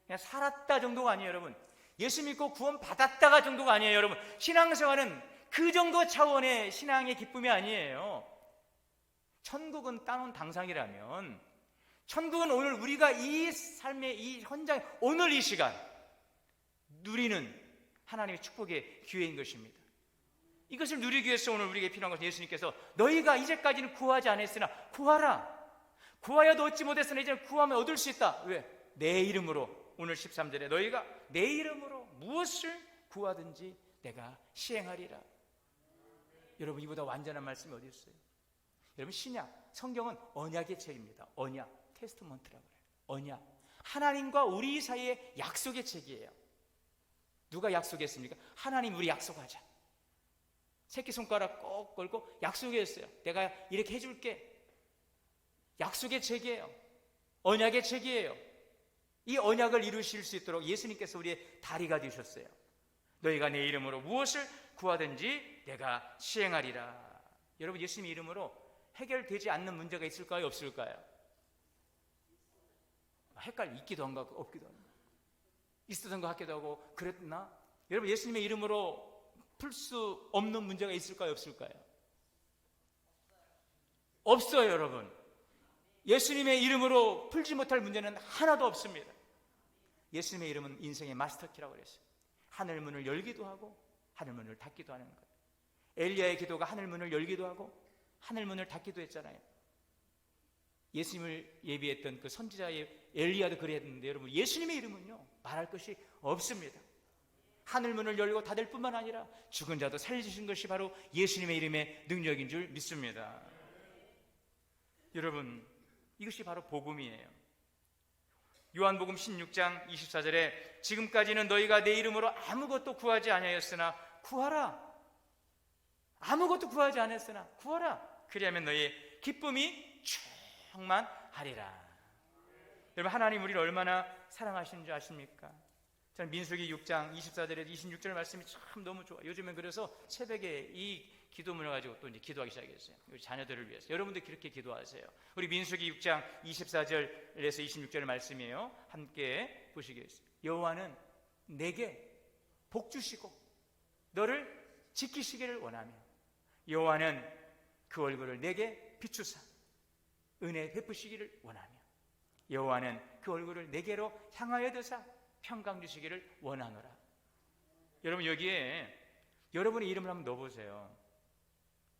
그냥 살았다 정도가 아니에요, 여러분. 예수 믿고 구원 받았다가 정도가 아니에요, 여러분. 신앙생활은 그 정도 차원의 신앙의 기쁨이 아니에요. 천국은 따놓은 당상이라면, 천국은 오늘 우리가 이 삶의 이 현장, 오늘 이 시간 누리는 하나님의 축복의 기회인 것입니다. 이것을 누리기 위해서 오늘 우리에게 필요한 것은 예수님께서 너희가 이제까지는 구하지 않았으나 구하라. 구하여 도 얻지 못했으나 이제는 구하면 얻을 수 있다. 왜? 내 이름으로. 오늘 13절에 너희가 내 이름으로 무엇을 구하든지 내가 시행하리라. 여러분, 이보다 완전한 말씀이 어디 있어요? 여러분, 신약, 성경은 언약의 책입니다. 언약, 테스트먼트라고 그래요. 언약, 하나님과 우리 사이의 약속의 책이에요. 누가 약속했습니까? 하나님, 우리 약속하자. 새끼손가락 꼭 걸고 약속했어요. 내가 이렇게 해줄게. 약속의 책이에요. 언약의 책이에요. 이 언약을 이루실 수 있도록 예수님께서 우리의 다리가 되셨어요. 너희가 내 이름으로 무엇을 구하든지 내가 시행하리라. 여러분, 예수님의 이름으로 해결되지 않는 문제가 있을까요? 없을까요? 있기도 한가 없기도 한가, 있었던 것 같기도 하고 그랬나? 여러분, 예수님의 이름으로 풀 수 없는 문제가 있을까요? 없을까요? 없어요. 여러분, 예수님의 이름으로 풀지 못할 문제는 하나도 없습니다. 예수님의 이름은 인생의 마스터키라고 그랬어요. 하늘 문을 열기도 하고 하늘 문을 닫기도 하는 거예요. 엘리야의 기도가 하늘 문을 열기도 하고 하늘 문을 닫기도 했잖아요. 예수님을 예비했던 그 선지자의 엘리야도 그랬는데, 여러분, 예수님의 이름은요 말할 것이 없습니다. 하늘 문을 열고 닫을 뿐만 아니라 죽은 자도 살리신 것이 바로 예수님의 이름의 능력인 줄 믿습니다. 여러분, 이것이 바로 복음이에요. 요한복음 16장 24절에 지금까지는 너희가 내 이름으로 아무것도 구하지 아니하였으나 구하라. 아무것도 구하지 않았으나 구하라. 그리하면 너희의 기쁨이 충만하리라. 여러분, 하나님 우리를 얼마나 사랑하시는지 아십니까? 저는 민수기 6장 24절에서 26절 말씀이 참 너무 좋아요. 요즘엔 그래서 새벽에 이 기도문을 가지고 또 이제 기도하기 시작했어요. 우리 자녀들을 위해서. 여러분들 그렇게 기도하세요. 우리 민수기 6장 24절에서 26절 말씀이에요. 함께 보시겠어요? 여호와는 내게 복 주시고 너를 지키시기를 원하며 여호와는 그 얼굴을 내게 비추사 은혜 베푸시기를 원하며 여호와는 그 얼굴을 내게로 향하여 드사 평강 주시기를 원하노라. 여러분, 여기에 여러분의 이름을 한번 넣어보세요.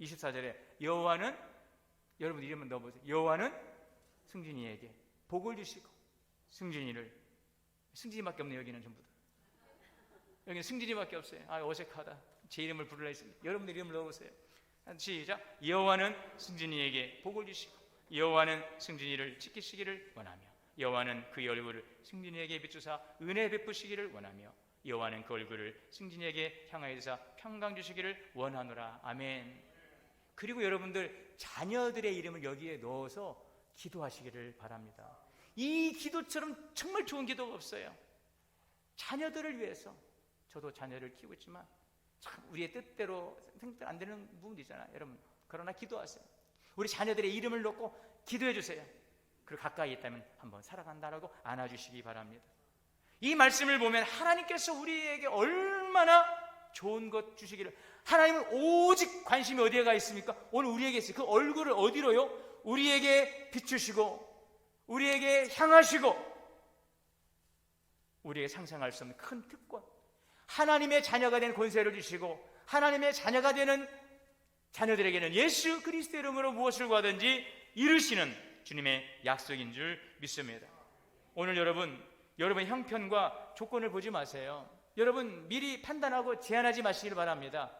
24절에 여호와는, 여러분 이름을 넣어보세요. 여호와는 승진이에게 복을 주시고 승진이밖에 없네요. 여기는 전부 다. 여기는 승진이밖에 없어요. 어색하다. 제 이름을 부르라 했습니다. 여러분들 이름을 넣어보세요. 시작. 여호와는 승진이에게 복을 주시고 여호와는 승진이를 지키시기를 원하며 여호와는 그의 얼굴을 승진이에게 비추사 은혜 베푸시기를 원하며 여호와는 그 얼굴을 승진이에게 향하여 주사 평강 주시기를 원하노라. 아멘. 그리고 여러분들 자녀들의 이름을 여기에 넣어서 기도하시기를 바랍니다. 이 기도처럼 정말 좋은 기도가 없어요. 자녀들을 위해서. 저도 자녀를 키우고 있지만 참 우리의 뜻대로 안 되는 부분도 있잖아요. 여러분, 그러나 기도하세요. 우리 자녀들의 이름을 넣고 기도해 주세요. 그리고 가까이 있다면 한번 살아간다라고 안아주시기 바랍니다. 이 말씀을 보면 하나님께서 우리에게 얼마나 좋은 것 주시기를, 하나님은 오직 관심이 어디에 가 있습니까? 오늘 우리에게 있어요. 그 얼굴을 어디로요? 우리에게 비추시고 우리에게 향하시고 우리에게 상상할 수 없는 큰 특권, 하나님의 자녀가 되는 권세를 주시고 하나님의 자녀가 되는 자녀들에게는 예수 그리스도의 이름으로 무엇을 구하든지 이루시는 주님의 약속인 줄 믿습니다. 오늘 여러분의 형편과 조건을 보지 마세요. 여러분, 미리 판단하고 제한하지 마시길 바랍니다.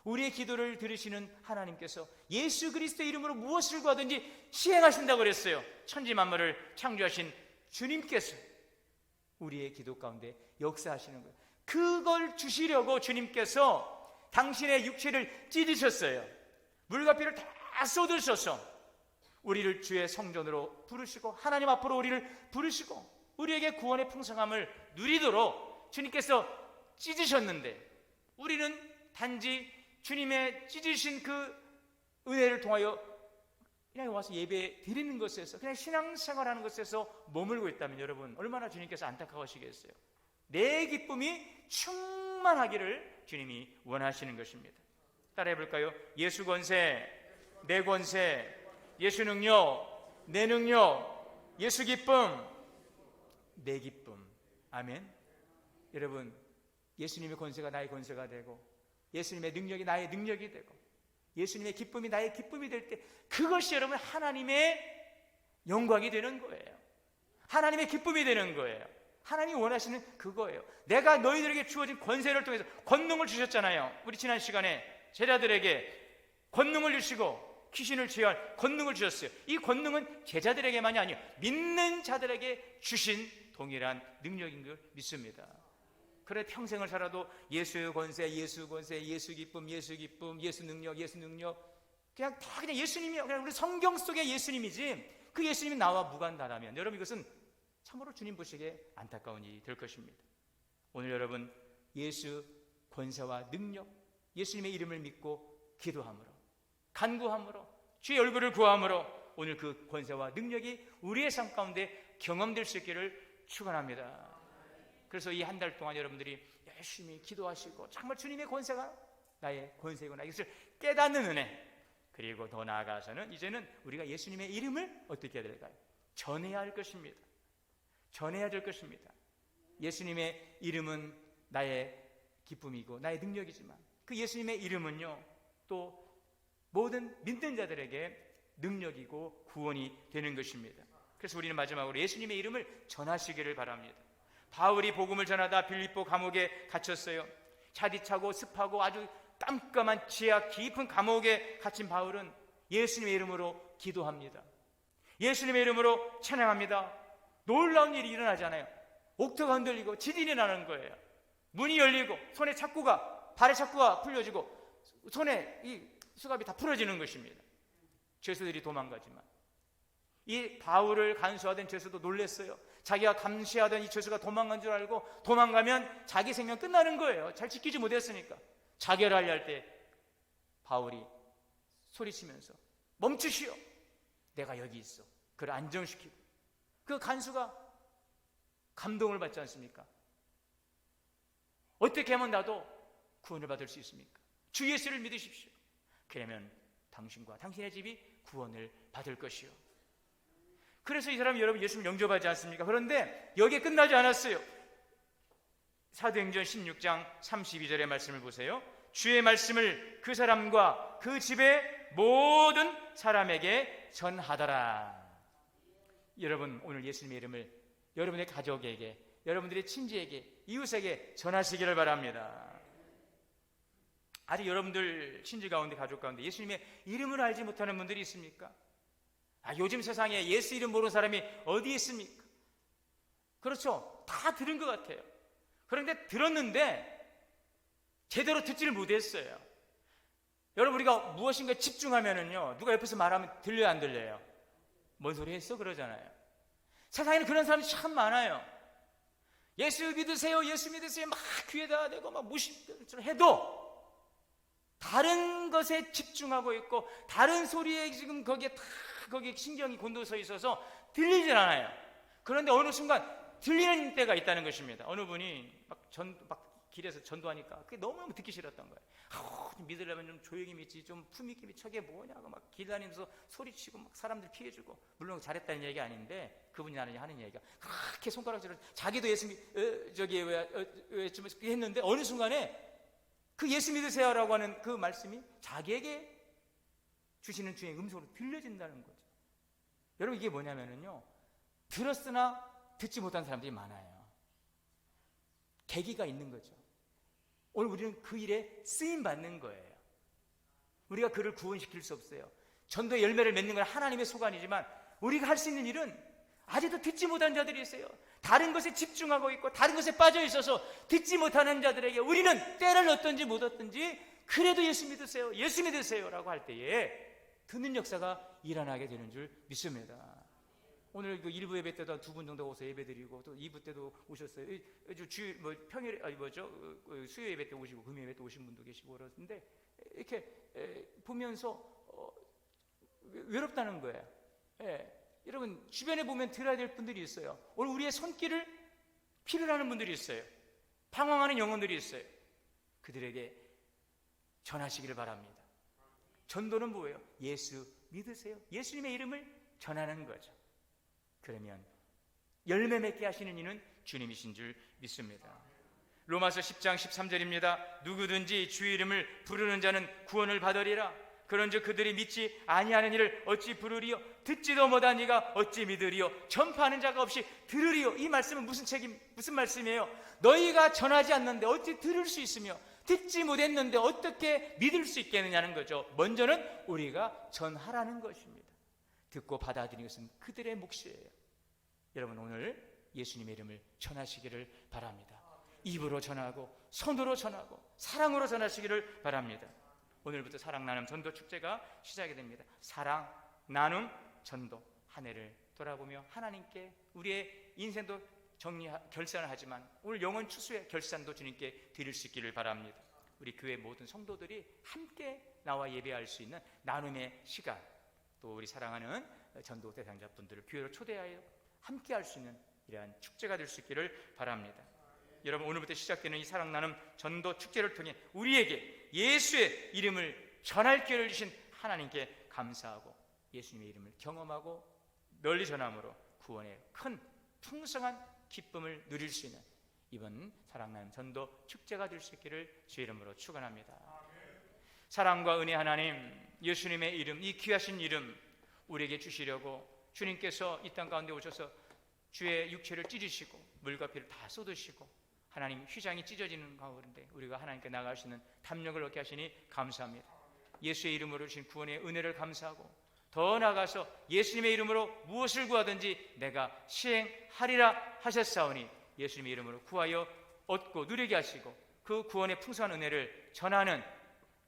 우리의 기도를 들으시는 하나님께서 예수 그리스도의 이름으로 무엇을 구하든지 시행하신다고 그랬어요. 천지 만물을 창조하신 주님께서 우리의 기도 가운데 역사하시는 거예요. 그걸 주시려고 주님께서 당신의 육체를 찢으셨어요. 물과 피를 다 쏟으셔서 우리를 주의 성전으로 부르시고 하나님 앞으로 우리를 부르시고 우리에게 구원의 풍성함을 누리도록 주님께서 찢으셨는데, 우리는 단지 주님의 찢으신 그 은혜를 통하여 그냥 와서 예배 드리는 것에서, 그냥 신앙생활하는 것에서 머물고 있다면 여러분 얼마나 주님께서 안타까워하시겠어요. 내 기쁨이 충만하기를 주님이 원하시는 것입니다. 따라해 볼까요? 예수 권세, 내 권세, 예수 능력, 내 능력, 예수 기쁨, 내 기쁨. 아멘. 여러분, 예수님의 권세가 나의 권세가 되고 예수님의 능력이 나의 능력이 되고 예수님의 기쁨이 나의 기쁨이 될 때, 그것이 여러분 하나님의 영광이 되는 거예요. 하나님의 기쁨이 되는 거예요. 하나님이 원하시는 그거예요. 내가 너희들에게 주어진 권세를 통해서 권능을 주셨잖아요. 우리 지난 시간에 제자들에게 권능을 주시고 귀신을 제어할 권능을 주셨어요. 이 권능은 제자들에게만이 아니에요. 믿는 자들에게 주신 동일한 능력인 걸 믿습니다. 그래 평생을 살아도 예수의 권세, 예수 권세, 예수 기쁨, 예수 기쁨, 예수 능력, 예수 능력, 그냥 다 그냥 예수님이요. 그냥 우리 성경 속의 예수님이지 그 예수님이 나와 무관하다면 여러분 이것은 참으로 주님 보시기에 안타까운 일이 될 것입니다. 오늘 여러분 예수 권세와 능력, 예수님의 이름을 믿고 기도함으로, 간구함으로, 주의 얼굴을 구함으로 오늘 그 권세와 능력이 우리의 삶 가운데 경험될 수 있기를 축원합니다. 그래서 이 한 달 동안 여러분들이 열심히 기도하시고 정말 주님의 권세가 나의 권세구나 이것을 깨닫는 은혜, 그리고 더 나아가서는 이제는 우리가 예수님의 이름을 어떻게 해야 될까요? 전해야 할 것입니다. 전해야 될 것입니다. 예수님의 이름은 나의 기쁨이고 나의 능력이지만 그 예수님의 이름은요 또 모든 믿는 자들에게 능력이고 구원이 되는 것입니다. 그래서 우리는 마지막으로 예수님의 이름을 전하시기를 바랍니다. 바울이 복음을 전하다 빌립보 감옥에 갇혔어요. 차디차고 습하고 아주 깜깜한 지하 깊은 감옥에 갇힌 바울은 예수님의 이름으로 기도합니다. 예수님의 이름으로 찬양합니다. 놀라운 일이 일어나잖아요. 옥토가 흔들리고 지진이 나는 거예요. 문이 열리고 손에 착구가, 발에 착구가 풀려지고 손에 이 수갑이 다 풀어지는 것입니다. 죄수들이 도망가지만 이 바울을 간수하던 죄수도 놀랐어요. 자기가 감시하던 이 죄수가 도망간 줄 알고 도망가면 자기 생명 끝나는 거예요. 잘 지키지 못했으니까. 자결하려 할 때 바울이 소리치면서 멈추시오, 내가 여기 있어. 그를 안정시키고 그 간수가 감동을 받지 않습니까? 어떻게 하면 나도 구원을 받을 수 있습니까? 주 예수를 믿으십시오. 그러면 당신과 당신의 집이 구원을 받을 것이요. 그래서 이 사람이 여러분 예수를 영접하지 않습니까? 그런데 여기에 끝나지 않았어요. 사도행전 16장 32절의 말씀을 보세요. 주의 말씀을 그 사람과 그 집의 모든 사람에게 전하더라. 여러분 오늘 예수님의 이름을 여러분의 가족에게, 여러분들의 친지에게, 이웃에게 전하시기를 바랍니다. 아직 여러분들 친지 가운데, 가족 가운데 예수님의 이름을 알지 못하는 분들이 있습니까? 요즘 세상에 예수 이름 모르는 사람이 어디 있습니까? 그렇죠. 다 들은 것 같아요. 그런데 들었는데 제대로 듣지를 못했어요. 여러분 우리가 무엇인가 집중하면은요 누가 옆에서 말하면 들려요, 안 들려요? 뭔 소리 했어? 그러잖아요. 세상에는 그런 사람이 참 많아요. 예수 믿으세요, 예수 믿으세요 막 귀에다 대고 막 무시해도 다른 것에 집중하고 있고 다른 소리에 지금 거기에 신경이 곤두서 있어서 들리질 않아요. 그런데 어느 순간 들리는 때가 있다는 것입니다. 어느 분이 막 길에서 전도하니까 그게 너무너무 듣기 싫었던 거예요. 믿으려면 좀 조용히 믿지, 좀 품위 있게 믿지, 저게 뭐냐고 막 길 다니면서 소리치고 막 사람들 피해주고, 물론 잘했다는 얘기가 아닌데 그분이 하는 얘기가 그렇게 손가락질을 자기도 예수 했는데 어느 순간에 그 예수 믿으세요라고 하는 그 말씀이 자기에게 주시는 주의 음성으로 들려진다는 거죠. 여러분 이게 뭐냐면요 들었으나 듣지 못한 사람들이 많아요. 계기가 있는 거죠. 오늘 우리는 그 일에 쓰임 받는 거예요. 우리가 그를 구원시킬 수 없어요. 전도의 열매를 맺는 건 하나님의 소관이지만 우리가 할 수 있는 일은 아직도 듣지 못한 자들이 있어요. 다른 것에 집중하고 있고 다른 것에 빠져 있어서 듣지 못하는 자들에게 우리는 때를 얻든지 못 얻든지 그래도 예수 믿으세요, 예수 믿으세요 라고 할 때에 듣는 역사가 일어나게 되는 줄 믿습니다. 오늘 그 1부 예배 때도 2분 정도 오서 예배 드리고 또 2부 때도 오셨어요. 평일 수요 예배 때 오시고 금요 예배 때 오신 분도 계시고 그러는데 이렇게 보면서 외롭다는 거예요. 여러분 주변에 보면 들어야 될 분들이 있어요. 오늘 우리의 손길을 필요로 하는 분들이 있어요. 방황하는 영혼들이 있어요. 그들에게 전하시기를 바랍니다. 전도는 뭐예요? 예수 믿으세요. 예수님의 이름을 전하는 거죠. 그러면 열매 맺게 하시는 이는 주님이신 줄 믿습니다. 로마서 10장 13절입니다. 누구든지 주의 이름을 부르는 자는 구원을 받으리라. 그런즉 그들이 믿지 아니하는 이를 어찌 부르리요? 듣지도 못한 이가 어찌 믿으리요? 전파하는 자가 없이 들으리요? 이 말씀은 무슨 말씀이에요? 너희가 전하지 않는데 어찌 들을 수 있으며 듣지 못했는데 어떻게 믿을 수 있겠느냐는 거죠. 먼저는 우리가 전하라는 것입니다. 듣고 받아들이는 것은 그들의 몫이에요. 여러분 오늘 예수님의 이름을 전하시기를 바랍니다. 입으로 전하고 손으로 전하고 사랑으로 전하시기를 바랍니다. 오늘부터 사랑 나눔 전도 축제가 시작이 됩니다. 사랑 나눔 전도, 한 해를 돌아보며 하나님께 우리의 인생도 결산을 하지만 오늘 영혼 추수의 결산도 주님께 드릴 수 있기를 바랍니다. 우리 교회 모든 성도들이 함께 나와 예배할 수 있는 나눔의 시간, 또 우리 사랑하는 전도 대상자분들을 교회로 초대하여 함께 할 수 있는 이러한 축제가 될 수 있기를 바랍니다. 여러분, 오늘부터 시작되는 이 사랑 나눔 전도 축제를 통해 우리에게 예수의 이름을 전할 기회를 주신 하나님께 감사하고 예수님의 이름을 경험하고 널리 전함으로 구원의 큰 풍성한 기쁨을 누릴 수 있는 이번 사랑 나눔 전도 축제가 될 수 있기를 주의 이름으로 축원합니다. 사랑과 은혜 하나님, 예수님의 이름, 이 귀하신 이름 우리에게 주시려고 주님께서 이 땅 가운데 오셔서 주의 육체를 찢으시고 물과 피를 다 쏟으시고 하나님 휘장이 찢어지는 가운데 우리가 하나님께 나아갈 수 있는 담력을 얻게 하시니 감사합니다. 예수의 이름으로 주신 구원의 은혜를 감사하고 더 나아가서 예수님의 이름으로 무엇을 구하든지 내가 시행하리라 하셨사오니 예수님의 이름으로 구하여 얻고 누리게 하시고 그 구원의 풍성한 은혜를 전하는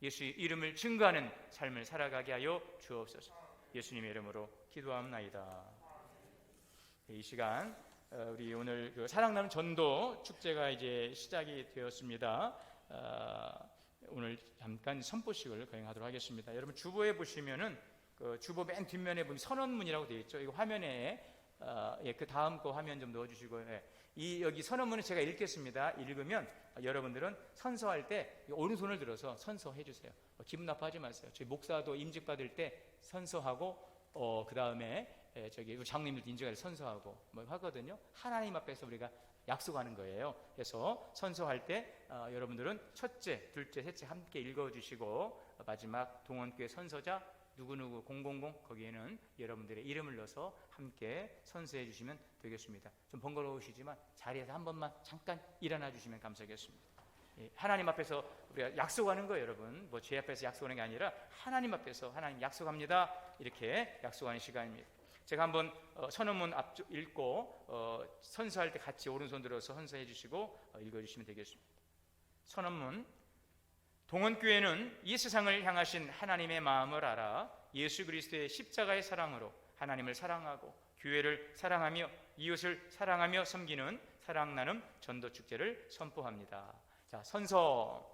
예수의 이름을 증거하는 삶을 살아가게 하여 주옵소서. 예수님의 이름으로 기도합나이다. 이 시간 우리 오늘 사랑 나눔 전도 축제가 이제 시작이 되었습니다. 오늘 잠깐 선포식을 거행하도록 하겠습니다. 여러분 주보에 보시면은 그 주보 맨 뒷면에 보면 선언문이라고 되어 있죠. 이거 화면에 그 다음 거 화면 좀 넣어주시고, 이 여기 선언문을 제가 읽겠습니다. 읽으면 여러분들은 선서할 때 오른손을 들어서 선서해 주세요. 기분 나빠하지 마세요. 저희 목사도 임직 받을 때 선서하고 그 다음에 저기 장로님들도 인정할 때 선서하고 뭐 하거든요. 하나님 앞에서 우리가 약속하는 거예요. 그래서 선서할 때 여러분들은 첫째, 둘째, 셋째 함께 읽어주시고 마지막 동원교회 선서자 누구누구 000 거기에는 여러분들의 이름을 넣어서 함께 선서해 주시면 되겠습니다. 좀 번거로우시지만 자리에서 한 번만 잠깐 일어나 주시면 감사하겠습니다. 하나님 앞에서 우리가 약속하는 거예요, 여러분. 뭐 제 앞에서 약속하는 게 아니라 하나님 앞에서 하나님 약속합니다. 이렇게 약속하는 시간입니다. 제가 한번 선언문 앞쪽 읽고 선서할 때 같이 오른손 들어서 선서해 주시고 읽어주시면 되겠습니다. 선언문. 동원교회는 이 세상을 향하신 하나님의 마음을 알아 예수 그리스도의 십자가의 사랑으로 하나님을 사랑하고 교회를 사랑하며 이웃을 사랑하며 섬기는 사랑 나눔 전도 축제를 선포합니다. 자, 선서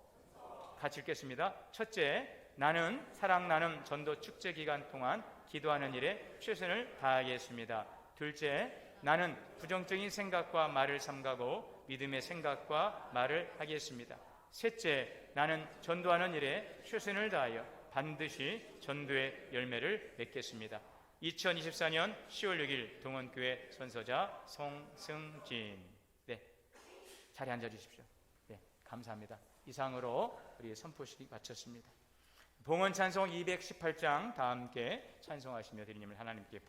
같이 읽겠습니다. 첫째, 나는 사랑 나눔 전도 축제 기간 동안 기도하는 일에 최선을 다하겠습니다. 둘째, 나는 부정적인 생각과 말을 삼가고 믿음의 생각과 말을 하겠습니다. 셋째, 나는 전도하는 일에 최선을 다하여 반드시 전도의 열매를 맺겠습니다. 2024년 10월 6일 동원교회 선서자 송승진. 네, 자리에 앉아 주십시오. 네, 감사합니다. 이상으로 우리 선포식이 마쳤습니다. 봉헌 찬송 218장 다 함께 찬송하시며 드리님을 하나님께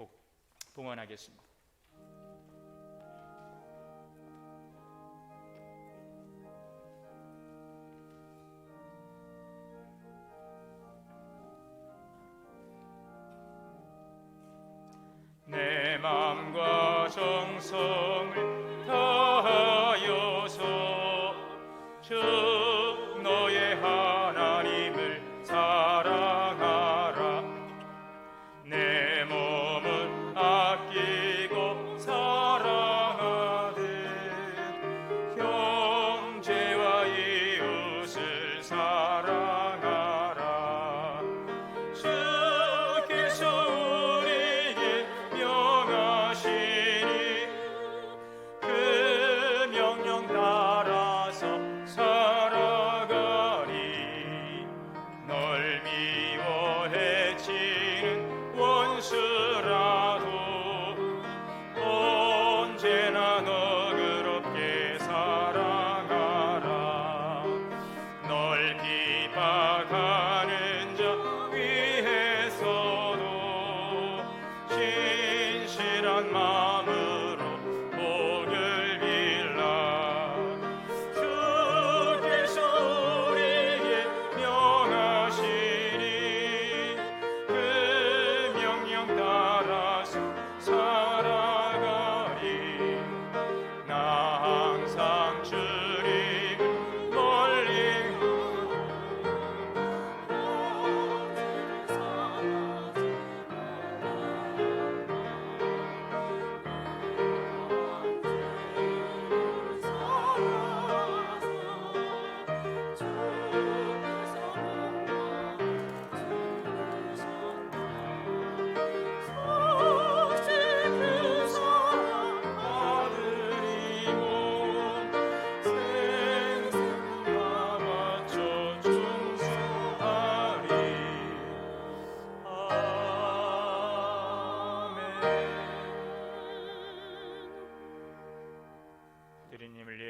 봉헌하겠습니다. 내 마음과 정성을 다하여서 주 너의 하나님을 사랑하라. 내 몸은 아끼고 사랑하듯 형제와 이웃을 사랑하라. 주께서 우리에게 명하시니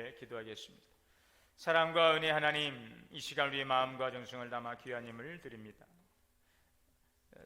함께 기도하겠습니다. 사랑과 은혜 하나님, 이 시간 우리의 마음과 정성을 담아 귀한 힘을 드립니다.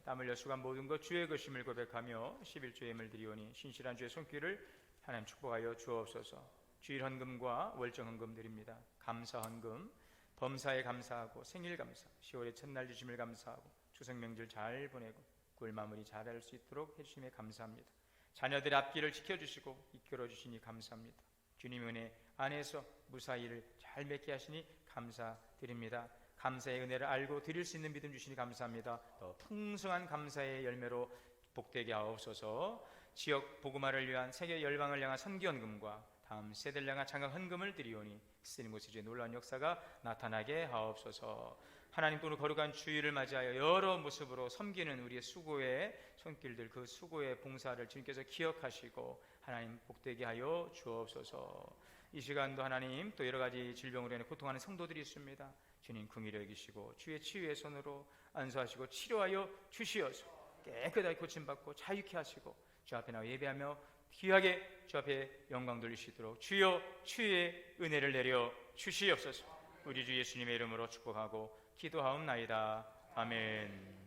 땀 흘려 수고한 모든 것 주의 것임을 고백하며 11조의 힘을 드리오니 신실한 주의 손길을 하나님 축복하여 주옵소서. 주일 헌금과 월정 헌금 드립니다. 감사 헌금, 범사에 감사하고 생일 감사, 10월의 첫날 주심을 감사하고 추석 명절 잘 보내고 9월 마무리 잘할 수 있도록 해주심에 감사합니다. 자녀들의 앞길을 지켜주시고 이끌어 주시니 감사합니다. 주님 은혜 안에서 무사히를 잘 맺게 하시니 감사드립니다. 감사의 은혜를 알고 드릴 수 있는 믿음 주시니 감사합니다. 더 풍성한 감사의 열매로 복되게 하옵소서. 지역 복음화를 위한 세계 열방을 향한 선기헌금과 다음 세대를 향한 장각 헌금을 드리오니 쓰는 곳에 주의 놀라운 역사가 나타나게 하옵소서. 하나님 또 거룩한 주일을 맞이하여 여러 모습으로 섬기는 우리의 수고의 손길들, 그 수고의 봉사를 주님께서 기억하시고 하나님 복되게 하여 주옵소서. 이 시간도 하나님 또 여러 가지 질병으로 인해 고통하는 성도들이 있습니다. 주님 긍휼히 여기시고 주의 치유의 손으로 안수하시고 치료하여 주시어서 깨끗하게 고침받고 자유케 하시고 주 앞에 나와 예배하며 귀하게 주 앞에 영광 돌리시도록 주여 주의 은혜를 내려 주시옵소서. 우리 주 예수님의 이름으로 축복하고 기도하옵나이다. 아멘.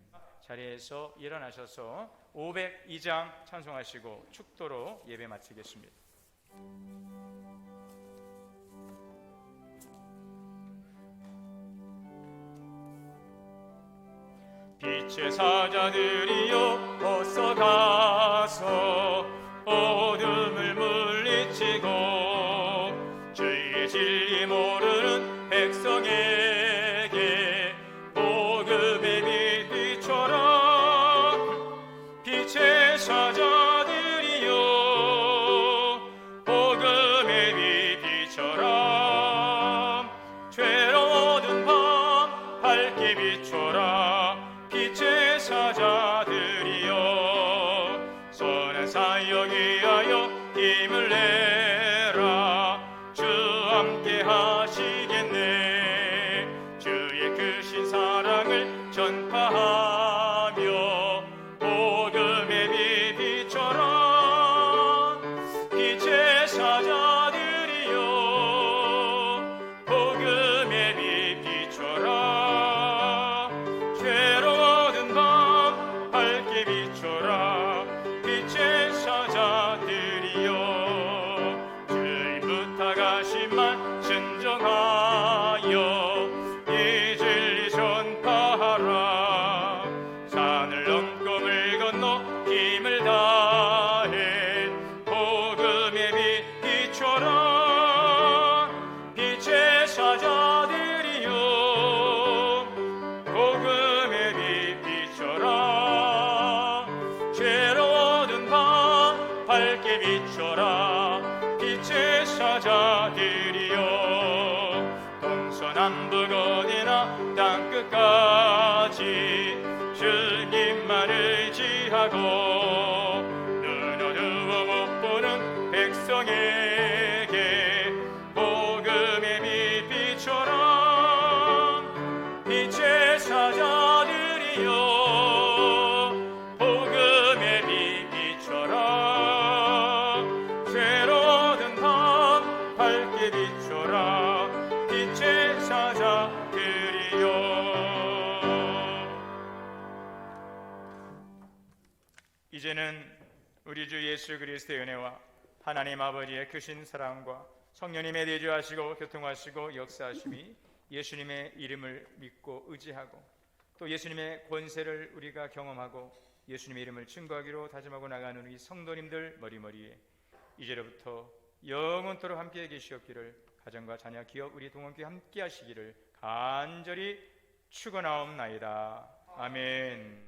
자리에서 일어나셔서 502장 찬송하시고 축도로 예배 마치겠습니다. 빛의 사자들이여 어서 가서 어둠을 물리치고 주의 진리 모르는 백성에게 복음의 빛 비춰라. 빛의 사자들이여 복음의 빛 비춰라. 죄로운 밤 밝게 비춰라. 빛의 사자들이여 선한 사역 위하여 힘을 내라. 주 함께 하시겠네. 주의 크신 사랑을 전파하며 복음의 빛 비춰라. 빛의 사자들이여 복음의 빛 비춰라. 괴로운 밤 밝게 비춰라. 빛의 사자들이여 주의 부탁하시만 순종하여 이 진리 전파하라. 산을 넘고 물 건너 힘을 다해 복음의 빛 비춰라. 빛의 사자들이여 복음의 빛 비춰라. 죄로운 밤 밝게 비춰라. 빛의 사자들이여 동서남북 어디나 땅끝까지 주님만 의지하고 눈 어두워 못 보는 백성에게 복음의 빛 비춰라. 빛의 사자들이여 복음의 빛 비춰라. 괴로운 밤 밝게 비춰라. 빛의 사자들이여. 이제는 우리 주 예수 그리스도의 은혜와 하나님 아버지의 크신 사랑과 성령님의 내주하시고 교통하시고 역사하심이 예수님의 이름을 믿고 의지하고 또 예수님의 권세를 우리가 경험하고 예수님의 이름을 증거하기로 다짐하고 나가는 우리 성도님들 머리머리에 이제로부터 영원토록 함께 계시옵기를, 가정과 자녀 기업 우리 동원교회 함께 하시기를 간절히 축원하옵나이다. 아멘.